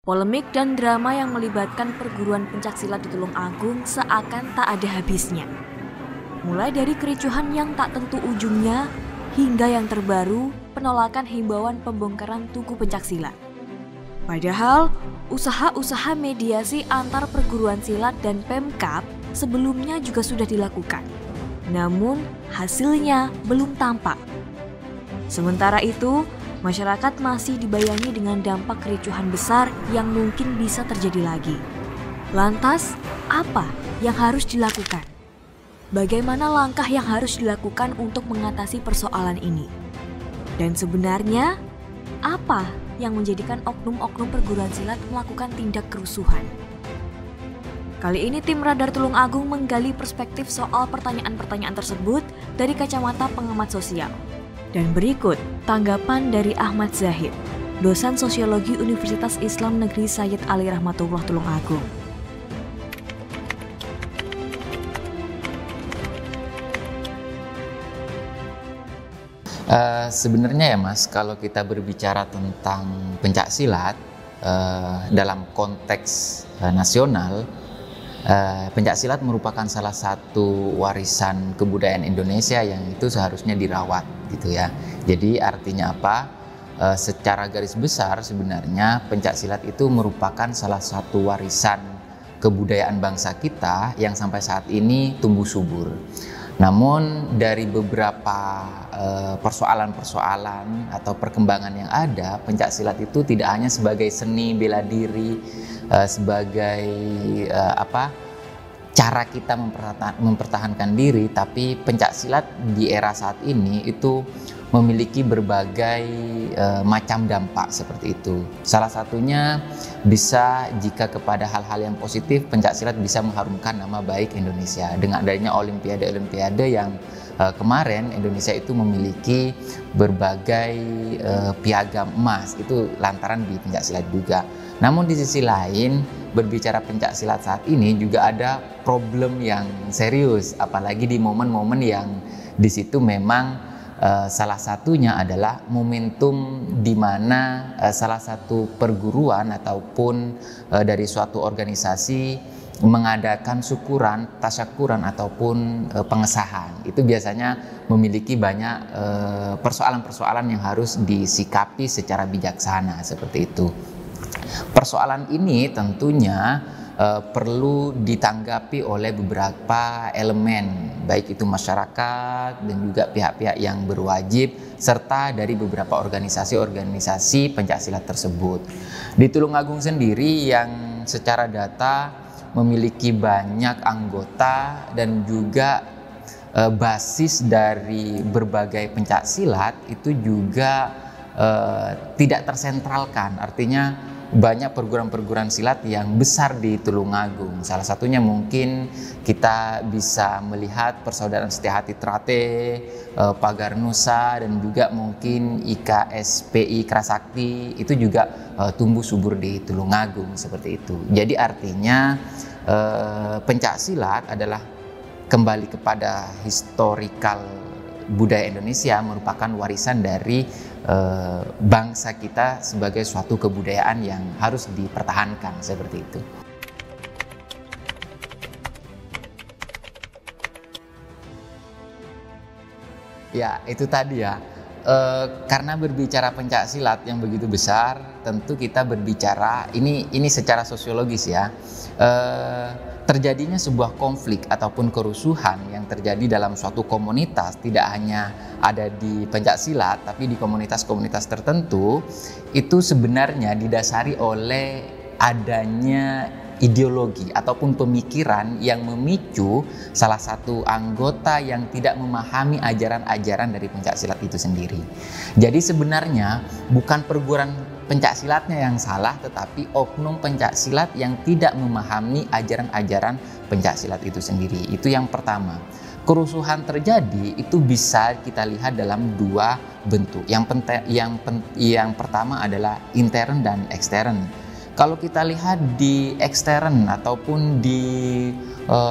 Polemik dan drama yang melibatkan perguruan pencaksilat di Tulungagung seakan tak ada habisnya. Mulai dari kericuhan yang tak tentu ujungnya, hingga yang terbaru, penolakan himbauan pembongkaran tugu pencaksilat. Padahal, usaha-usaha mediasi antar perguruan silat dan Pemkab sebelumnya juga sudah dilakukan. Namun, hasilnya belum tampak. Sementara itu, masyarakat masih dibayangi dengan dampak kericuhan besar yang mungkin bisa terjadi lagi. Lantas, apa yang harus dilakukan? Bagaimana langkah yang harus dilakukan untuk mengatasi persoalan ini? Dan sebenarnya, apa yang menjadikan oknum-oknum perguruan silat melakukan tindak kerusuhan? Kali ini tim Radar Tulungagung menggali perspektif soal pertanyaan-pertanyaan tersebut dari kacamata pengamat sosial. Dan berikut tanggapan dari Ahmad Zahid, dosen sosiologi Universitas Islam Negeri Sayyid Ali Rahmatullah Tulungagung. Sebenarnya ya Mas, kalau kita berbicara tentang pencaksilat dalam konteks nasional, pencaksilat merupakan salah satu warisan kebudayaan Indonesia yang itu seharusnya dirawat gitu ya. Jadi artinya apa? Secara garis besar sebenarnya pencaksilat itu merupakan salah satu warisan kebudayaan bangsa kita yang sampai saat ini tumbuh subur. Namun dari beberapa persoalan-persoalan atau perkembangan yang ada, pencaksilat itu tidak hanya sebagai seni bela diri, sebagai cara kita mempertahankan diri, tapi pencaksilat di era saat ini itu memiliki berbagai macam dampak seperti itu. Salah satunya bisa jika kepada hal-hal yang positif, pencaksilat bisa mengharumkan nama baik Indonesia. Dengan adanya olimpiade-olimpiade yang kemarin Indonesia itu memiliki berbagai piagam emas, itu lantaran di pencaksilat juga. Namun di sisi lain, berbicara pencaksilat saat ini juga ada problem yang serius, apalagi di momen-momen yang di situ memang salah satunya adalah momentum di mana salah satu perguruan ataupun dari suatu organisasi mengadakan syukuran, tasyakuran ataupun pengesahan. Itu biasanya memiliki banyak persoalan-persoalan yang harus disikapi secara bijaksana seperti itu. Persoalan ini tentunya perlu ditanggapi oleh beberapa elemen, baik itu masyarakat dan juga pihak-pihak yang berwajib serta dari beberapa organisasi-organisasi pencaksilat tersebut. Di Tulungagung sendiri yang secara data memiliki banyak anggota dan juga basis dari berbagai pencaksilat itu juga tidak tersentralkan, artinya banyak perguruan-perguruan silat yang besar di Tulungagung. Salah satunya mungkin kita bisa melihat Persaudaraan Setiahati Trate, Pagar Nusa, dan juga mungkin IKSPI Krasakti itu juga tumbuh subur di Tulungagung seperti itu. Jadi artinya pencaksilat adalah kembali kepada historikal budaya Indonesia, merupakan warisan dari bangsa kita sebagai suatu kebudayaan yang harus dipertahankan seperti itu. Ya, itu tadi ya. Karena berbicara pencaksilat yang begitu besar, tentu kita berbicara ini secara sosiologis ya. Terjadinya sebuah konflik ataupun kerusuhan yang terjadi dalam suatu komunitas tidak hanya ada di pencaksilat tapi di komunitas-komunitas tertentu, itu sebenarnya didasari oleh adanya ideologi ataupun pemikiran yang memicu salah satu anggota yang tidak memahami ajaran-ajaran dari pencaksilat itu sendiri. Jadi sebenarnya bukan perguruan pencaksilatnya yang salah, tetapi oknum pencaksilat yang tidak memahami ajaran-ajaran pencaksilat itu sendiri. Itu yang pertama. Kerusuhan terjadi itu bisa kita lihat dalam dua bentuk. Yang pertama adalah intern dan ekstern. Kalau kita lihat di ekstern ataupun di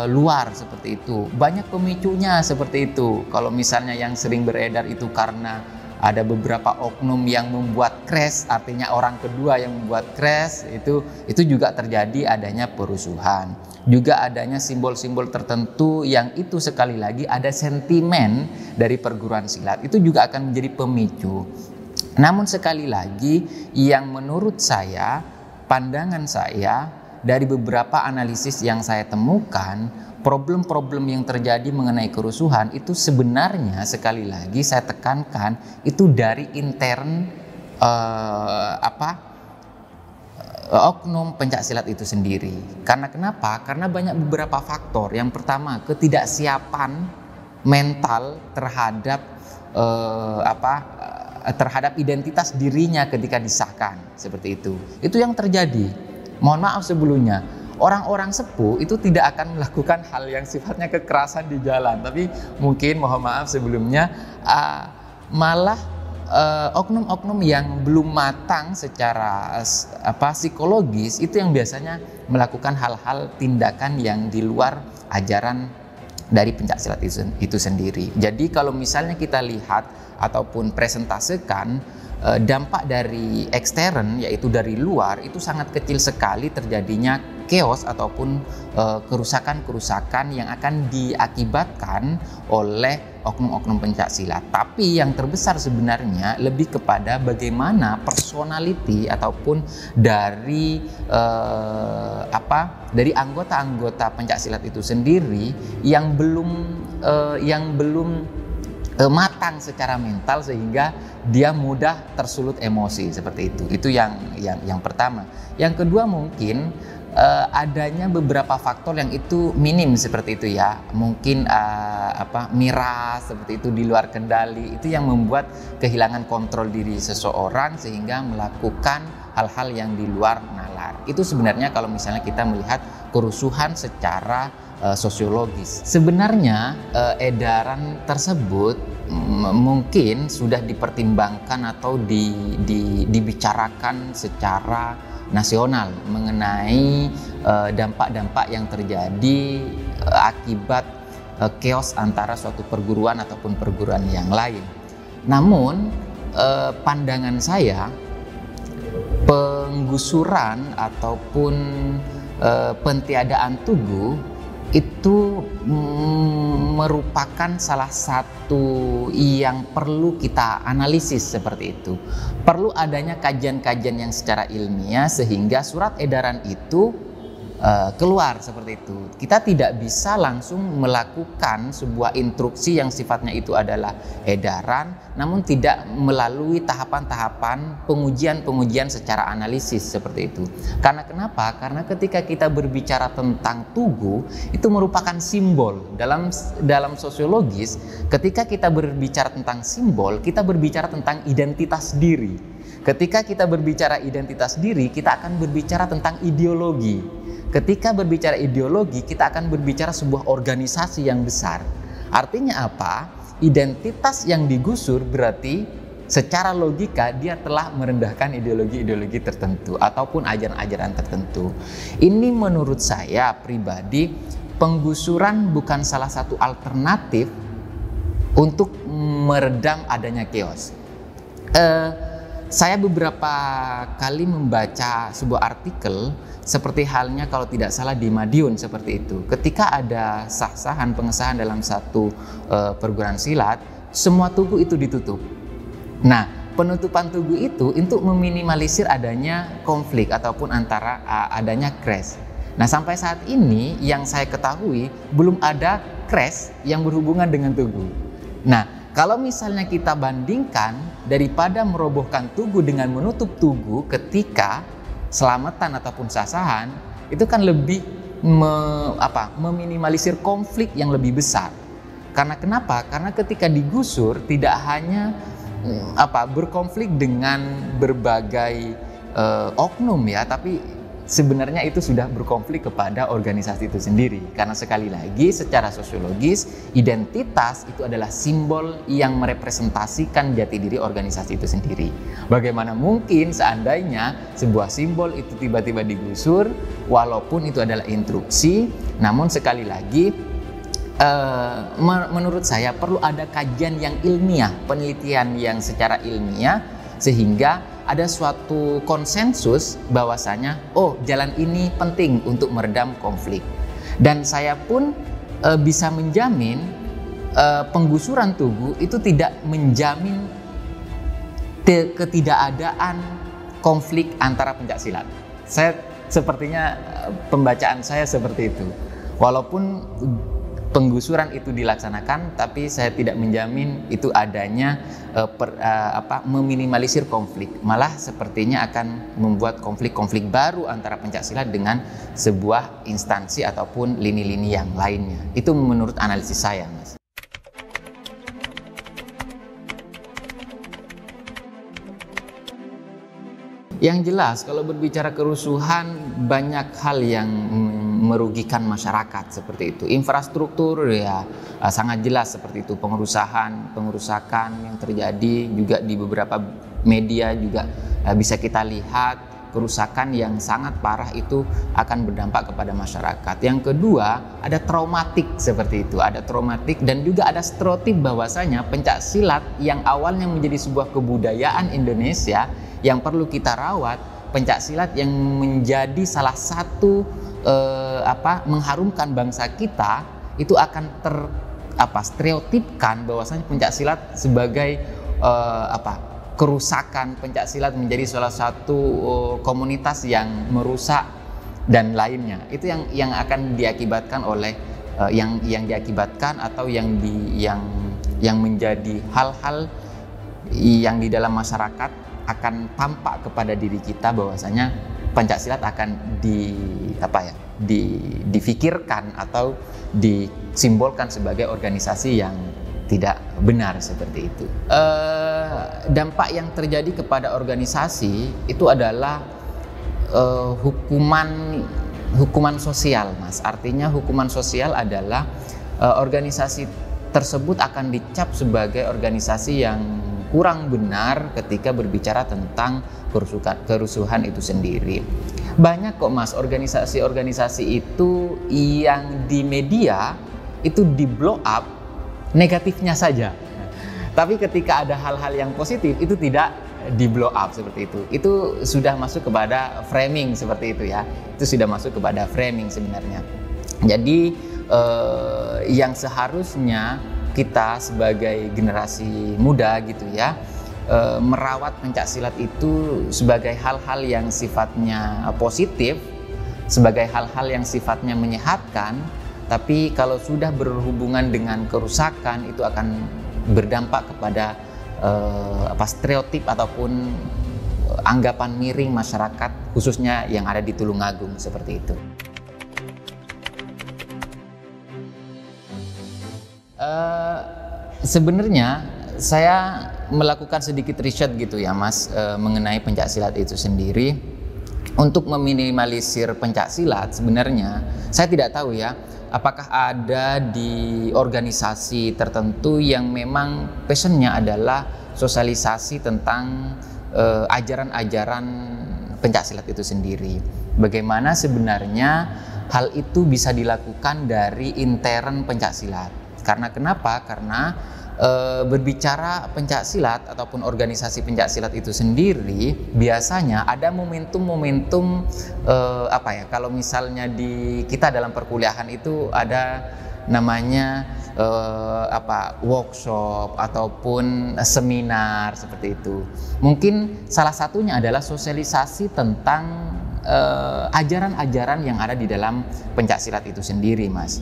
luar seperti itu, banyak pemicunya seperti itu. Kalau misalnya yang sering beredar itu karena ada beberapa oknum yang membuat crash, artinya orang kedua yang membuat crash, itu juga terjadi adanya perusuhan. Juga adanya simbol-simbol tertentu yang itu sekali lagi ada sentimen dari perguruan silat, itu juga akan menjadi pemicu. Namun sekali lagi yang menurut saya, pandangan saya dari beberapa analisis yang saya temukan, problem-problem yang terjadi mengenai kerusuhan itu sebenarnya sekali lagi saya tekankan itu dari intern oknum pencaksilat itu sendiri. Karena kenapa? Karena banyak beberapa faktor. Yang pertama, ketidaksiapan mental terhadap terhadap identitas dirinya ketika disahkan, seperti itu. Itu yang terjadi. Mohon maaf sebelumnya. Orang-orang sepuh itu tidak akan melakukan hal yang sifatnya kekerasan di jalan, tapi mungkin mohon maaf sebelumnya malah oknum-oknum yang belum matang secara psikologis itu yang biasanya melakukan hal-hal tindakan yang di luar ajaran dari pencaksilat itu sendiri. Jadi kalau misalnya kita lihat ataupun presentasekan dampak dari ekstern, yaitu dari luar, itu sangat kecil sekali terjadinya chaos ataupun kerusakan-kerusakan yang akan diakibatkan oleh oknum-oknum pencaksilat. Tapi yang terbesar sebenarnya lebih kepada bagaimana personality ataupun dari dari anggota-anggota pencaksilat itu sendiri yang belum matang secara mental sehingga dia mudah tersulut emosi, seperti itu. Itu yang pertama. Yang kedua mungkin adanya beberapa faktor yang itu minim seperti itu ya. Mungkin miras seperti itu di luar kendali, itu yang membuat kehilangan kontrol diri seseorang sehingga melakukan hal-hal yang di luar nalar. Itu sebenarnya kalau misalnya kita melihat kerusuhan secara sosiologis. Sebenarnya edaran tersebut mungkin sudah dipertimbangkan atau dibicarakan secara nasional mengenai dampak-dampak yang terjadi akibat chaos antara suatu perguruan ataupun perguruan yang lain. Namun pandangan saya, penggusuran ataupun pentiadaan Tugu itu merupakan salah satu yang perlu kita analisis seperti itu. Perlu adanya kajian-kajian yang secara ilmiah sehingga surat edaran itu keluar seperti itu. Kita tidak bisa langsung melakukan sebuah instruksi yang sifatnya itu adalah edaran, namun tidak melalui tahapan-tahapan pengujian secara analisis seperti itu. Karena kenapa? Karena ketika kita berbicara tentang tugu, itu merupakan simbol. Dalam sosiologis, ketika kita berbicara tentang simbol, kita berbicara tentang identitas diri. Ketika kita berbicara identitas diri, kita akan berbicara tentang ideologi. Ketika berbicara ideologi, kita akan berbicara sebuah organisasi yang besar. Artinya apa? Identitas yang digusur berarti secara logika dia telah merendahkan ideologi-ideologi tertentu ataupun ajaran-ajaran tertentu. Ini menurut saya pribadi, penggusuran bukan salah satu alternatif untuk meredam adanya chaos. Saya beberapa kali membaca sebuah artikel seperti halnya kalau tidak salah di Madiun seperti itu. Ketika ada sah-sahan pengesahan dalam satu perguruan silat, semua tugu itu ditutup. Nah, penutupan tugu itu untuk meminimalisir adanya konflik ataupun antara adanya crash. Nah, sampai saat ini yang saya ketahui belum ada crash yang berhubungan dengan tugu. Nah, kalau misalnya kita bandingkan daripada merobohkan tugu dengan menutup tugu ketika selamatan ataupun sah-sahan, itu kan lebih meminimalisir konflik yang lebih besar. Karena kenapa? Karena ketika digusur tidak hanya berkonflik dengan berbagai oknum ya, tapi sebenarnya itu sudah berkonflik kepada organisasi itu sendiri. Karena sekali lagi secara sosiologis, identitas itu adalah simbol yang merepresentasikan jati diri organisasi itu sendiri. Bagaimana mungkin seandainya sebuah simbol itu tiba-tiba digusur, walaupun itu adalah instruksi, namun sekali lagi menurut saya perlu ada kajian yang ilmiah, penelitian yang secara ilmiah, sehingga ada suatu konsensus bahwasanya jalan ini penting untuk meredam konflik. Dan saya pun bisa menjamin penggusuran Tugu itu tidak menjamin ketidakadaan konflik antara pencaksilat. Saya sepertinya pembacaan saya seperti itu. Walaupun penggusuran itu dilaksanakan, tapi saya tidak menjamin itu adanya meminimalisir konflik. Malah sepertinya akan membuat konflik-konflik baru antara pencaksilat dengan sebuah instansi ataupun lini-lini yang lainnya. Itu menurut analisis saya, Mas. Yang jelas, kalau berbicara kerusuhan, banyak hal yang merugikan masyarakat seperti itu. Infrastruktur ya sangat jelas seperti itu. Pengerusakan yang terjadi juga di beberapa media juga bisa kita lihat. Kerusakan yang sangat parah itu akan berdampak kepada masyarakat. Yang kedua, ada traumatik seperti itu. Ada traumatik dan juga ada stereotip bahwasanya pencak silat yang awalnya menjadi sebuah kebudayaan Indonesia yang perlu kita rawat, pencak silat yang menjadi salah satu mengharumkan bangsa kita, itu akan stereotipkan bahwasanya pencak silat sebagai kerusakan, pencak silat menjadi salah satu komunitas yang merusak dan lainnya. Itu yang akan diakibatkan oleh yang diakibatkan atau yang menjadi hal-hal yang di dalam masyarakat akan tampak kepada diri kita bahwasanya pencak silat akan difikirkan atau disimbolkan sebagai organisasi yang tidak benar seperti itu. Dampak yang terjadi kepada organisasi itu adalah hukuman sosial, Mas. Artinya hukuman sosial adalah organisasi tersebut akan dicap sebagai organisasi yang kurang benar ketika berbicara tentang kerusuhan itu sendiri. Banyak kok, Mas, organisasi-organisasi itu yang di media itu di blow up negatifnya saja. Tapi ketika ada hal-hal yang positif itu tidak di blow up seperti itu. Itu sudah masuk kepada framing seperti itu ya. Itu sudah masuk kepada framing sebenarnya. Jadi yang seharusnya kita sebagai generasi muda gitu ya, merawat pencak silat itu sebagai hal-hal yang sifatnya positif, sebagai hal-hal yang sifatnya menyehatkan. Tapi kalau sudah berhubungan dengan kerusakan itu akan berdampak kepada stereotip ataupun anggapan miring masyarakat, khususnya yang ada di Tulungagung seperti itu. Sebenarnya saya melakukan sedikit riset gitu ya, Mas, mengenai pencak silat itu sendiri. Untuk meminimalisir pencak silat sebenarnya saya tidak tahu ya, apakah ada di organisasi tertentu yang memang passionnya adalah sosialisasi tentang ajaran-ajaran pencak silat itu sendiri. Bagaimana sebenarnya hal itu bisa dilakukan dari intern pencak silat. Karena kenapa? Karena berbicara pencak silat ataupun organisasi pencak silat itu sendiri biasanya ada momentum-momentum kalau misalnya di kita dalam perkuliahan itu ada namanya workshop ataupun seminar seperti itu. Mungkin salah satunya adalah sosialisasi tentang ajaran-ajaran yang ada di dalam pencak silat itu sendiri, Mas.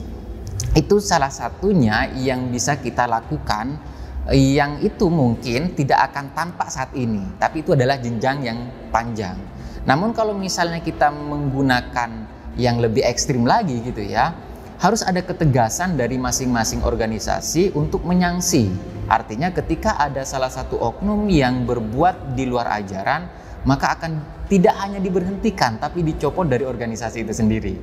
Itu salah satunya yang bisa kita lakukan, yang itu mungkin tidak akan tampak saat ini, tapi itu adalah jenjang yang panjang. Namun kalau misalnya kita menggunakan yang lebih ekstrim lagi gitu ya, harus ada ketegasan dari masing-masing organisasi untuk menyangsi. Artinya ketika ada salah satu oknum yang berbuat di luar ajaran, maka akan tidak hanya diberhentikan tapi dicopot dari organisasi itu sendiri.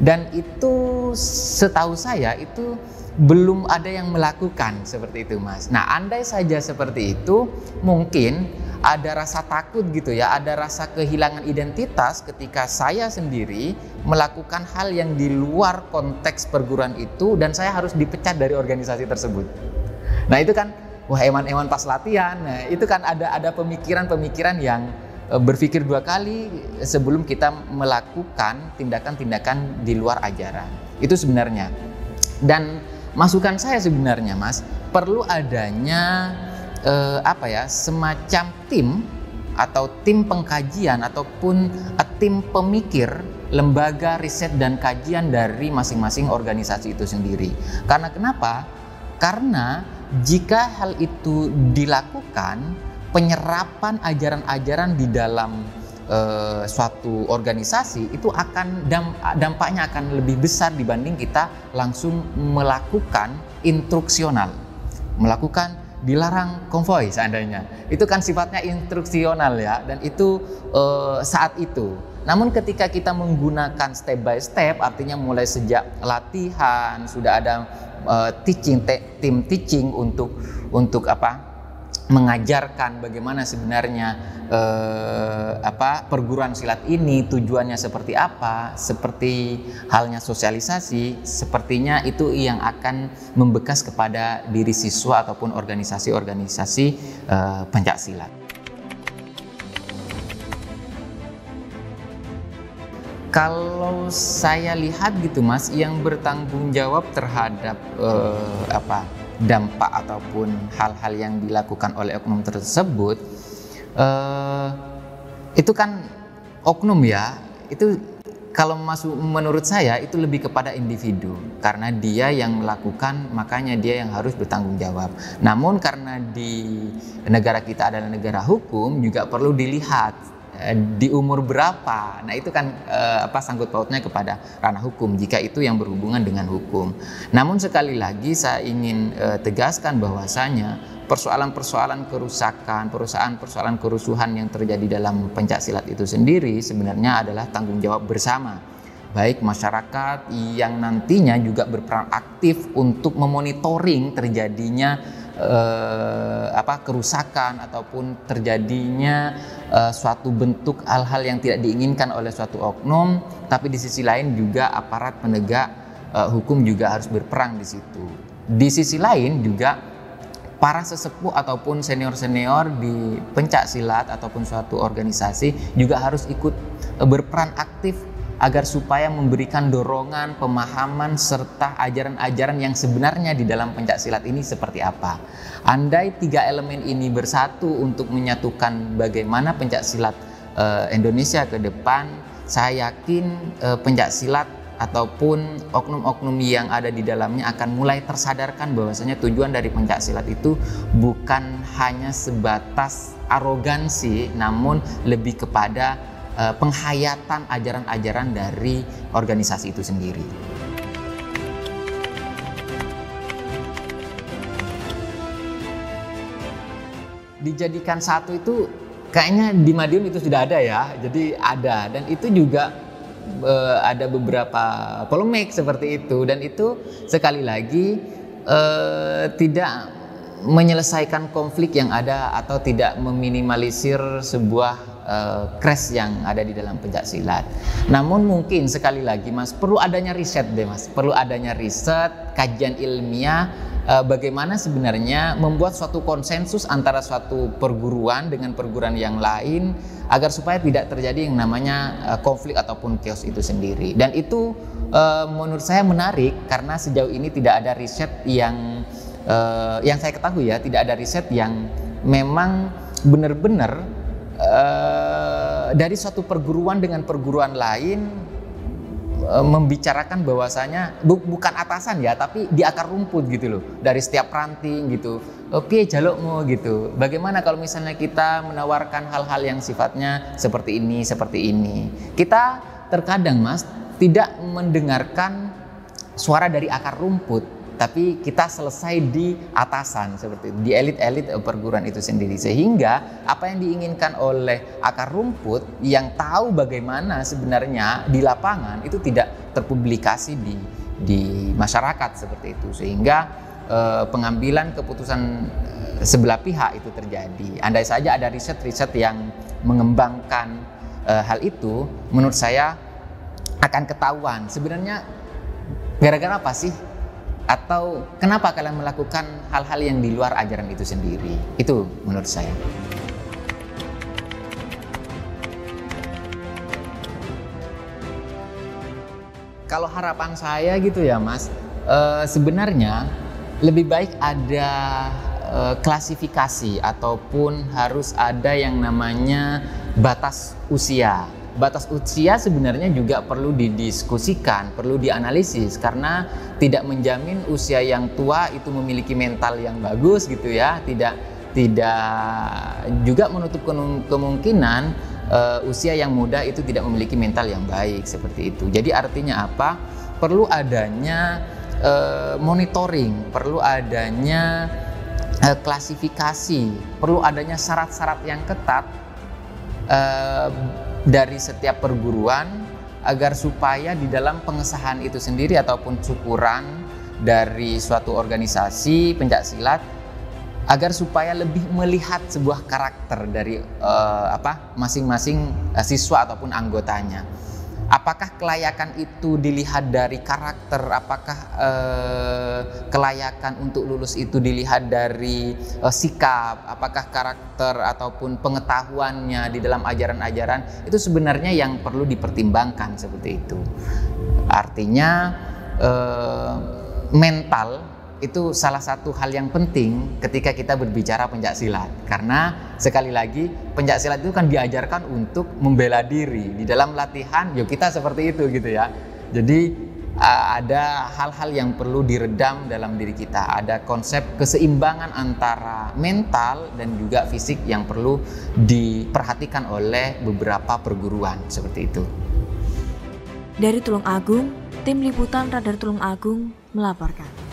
Dan itu setahu saya itu belum ada yang melakukan seperti itu, Mas. Nah, andai saja seperti itu, mungkin ada rasa takut gitu ya, ada rasa kehilangan identitas ketika saya sendiri melakukan hal yang di luar konteks perguruan itu dan saya harus dipecat dari organisasi tersebut. Nah itu kan, wah eman-eman pas latihan. Nah itu kan ada pemikiran-pemikiran yang berpikir dua kali sebelum kita melakukan tindakan-tindakan di luar ajaran. Itu sebenarnya. Dan masukan saya sebenarnya Mas, perlu adanya semacam tim atau tim pengkajian ataupun tim pemikir, lembaga riset dan kajian dari masing-masing organisasi itu sendiri. Karena kenapa? Karena jika hal itu dilakukan, penyerapan ajaran-ajaran di dalam suatu organisasi itu akan dampaknya akan lebih besar dibanding kita langsung melakukan instruksional, melakukan dilarang konvoi seandainya. Itu kan sifatnya instruksional ya, dan itu saat itu. Namun ketika kita menggunakan step by step, artinya mulai sejak latihan sudah ada tim teaching untuk mengajarkan bagaimana sebenarnya perguruan silat ini tujuannya seperti apa, seperti halnya sosialisasi, sepertinya itu yang akan membekas kepada diri siswa ataupun organisasi-organisasi pencak silat. Kalau saya lihat gitu Mas, yang bertanggung jawab terhadap dampak ataupun hal-hal yang dilakukan oleh oknum tersebut, itu kan oknum ya, itu kalau menurut saya itu lebih kepada individu, karena dia yang melakukan makanya dia yang harus bertanggung jawab. Namun karena di negara kita adalah negara hukum, juga perlu dilihat di umur berapa. Nah itu kan sangkut pautnya kepada ranah hukum jika itu yang berhubungan dengan hukum. Namun sekali lagi saya ingin tegaskan bahwasanya persoalan-persoalan kerusakan, persoalan kerusuhan yang terjadi dalam pencak silat itu sendiri sebenarnya adalah tanggung jawab bersama, baik masyarakat yang nantinya juga berperan aktif untuk memonitoring terjadinya kerusakan ataupun terjadinya suatu bentuk hal-hal yang tidak diinginkan oleh suatu oknum, tapi di sisi lain juga aparat penegak hukum juga harus berperang di situ. Di sisi lain juga para sesepuh ataupun senior-senior di pencak silat ataupun suatu organisasi juga harus ikut berperan aktif agar supaya memberikan dorongan, pemahaman, serta ajaran-ajaran yang sebenarnya di dalam pencak silat ini seperti apa. Andai tiga elemen ini bersatu untuk menyatukan bagaimana pencak silat Indonesia ke depan, saya yakin pencak silat ataupun oknum-oknum yang ada di dalamnya akan mulai tersadarkan bahwasanya tujuan dari pencak silat itu bukan hanya sebatas arogansi, namun lebih kepada penghayatan ajaran-ajaran dari organisasi itu sendiri. Dijadikan satu itu kayaknya di Madiun itu sudah ada ya, jadi ada, dan itu juga ada beberapa polemik seperti itu, dan itu sekali lagi tidak menyelesaikan konflik yang ada atau tidak meminimalisir sebuah crash yang ada di dalam pencak silat. Namun mungkin sekali lagi Mas, perlu adanya riset deh Mas, perlu adanya riset, kajian ilmiah, bagaimana sebenarnya membuat suatu konsensus antara suatu perguruan dengan perguruan yang lain agar supaya tidak terjadi yang namanya konflik ataupun chaos itu sendiri. Dan itu menurut saya menarik karena sejauh ini tidak ada riset yang saya ketahui ya, tidak ada riset yang memang benar-benar dari suatu perguruan dengan perguruan lain membicarakan bahwasanya bukan atasan ya, tapi di akar rumput gitu loh, dari setiap ranting gitu, piye jalukmu gitu, bagaimana kalau misalnya kita menawarkan hal-hal yang sifatnya seperti ini. Kita terkadang Mas tidak mendengarkan suara dari akar rumput, tapi kita selesai di atasan seperti itu, di elit-elit perguruan itu sendiri, sehingga apa yang diinginkan oleh akar rumput yang tahu bagaimana sebenarnya di lapangan itu tidak terpublikasi di masyarakat seperti itu, sehingga pengambilan keputusan sebelah pihak itu terjadi. Andai saja ada riset-riset yang mengembangkan hal itu, menurut saya akan ketahuan sebenarnya gara-gara apa sih, atau kenapa kalian melakukan hal-hal yang di luar ajaran itu sendiri. Itu menurut saya. Kalau harapan saya gitu ya Mas, sebenarnya lebih baik ada klasifikasi ataupun harus ada yang namanya batas usia. Batas usia sebenarnya juga perlu didiskusikan, perlu dianalisis, karena tidak menjamin usia yang tua itu memiliki mental yang bagus gitu ya. Tidak juga menutup kemungkinan usia yang muda itu tidak memiliki mental yang baik seperti itu. Jadi artinya apa? Perlu adanya monitoring, perlu adanya klasifikasi, perlu adanya syarat-syarat yang ketat dari setiap perguruan agar supaya di dalam pengesahan itu sendiri ataupun syukuran dari suatu organisasi pencaksilat, agar supaya lebih melihat sebuah karakter dari masing-masing siswa ataupun anggotanya. Apakah kelayakan itu dilihat dari karakter, apakah kelayakan untuk lulus itu dilihat dari sikap, apakah karakter ataupun pengetahuannya di dalam ajaran-ajaran, itu sebenarnya yang perlu dipertimbangkan seperti itu. Artinya mental itu salah satu hal yang penting ketika kita berbicara pencaksilat, karena sekali lagi pencaksilat itu kan diajarkan untuk membela diri. Di dalam latihan yuk kita seperti itu gitu ya. Jadi ada hal-hal yang perlu diredam dalam diri kita, ada konsep keseimbangan antara mental dan juga fisik yang perlu diperhatikan oleh beberapa perguruan seperti itu. Dari Tulung Agung, tim liputan Radar Tulung Agung melaporkan.